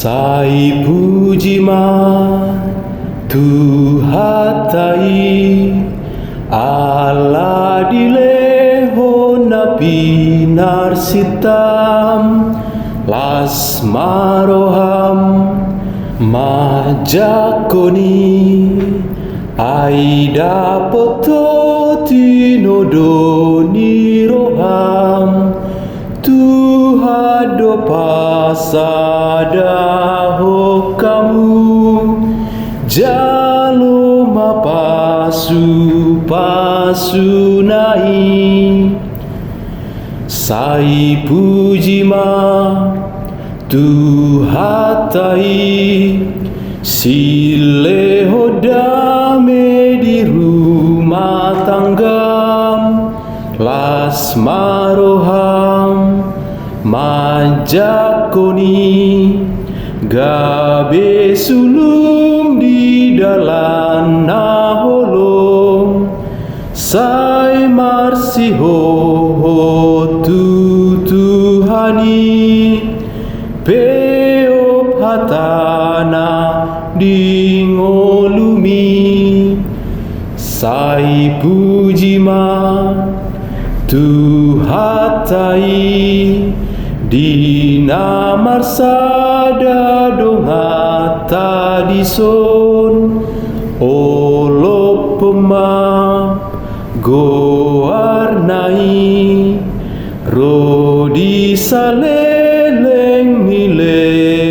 Sai puji ma Tuhatai ala dileho na pinarsitam las maroham majakoni aida poto tinodoni roham Tuhado pasada ho kamu jaloma pasu nai sai puji ma Tuhatai sile hodame di rumah tanggam las maroham majakoni gabe sulum di dalam naholong sai marsiho Tuhani peop hatana dingolumi sai puji ma Tuhatai Dina marsada dongata dison olo pema goarnai rodi saleleng nilai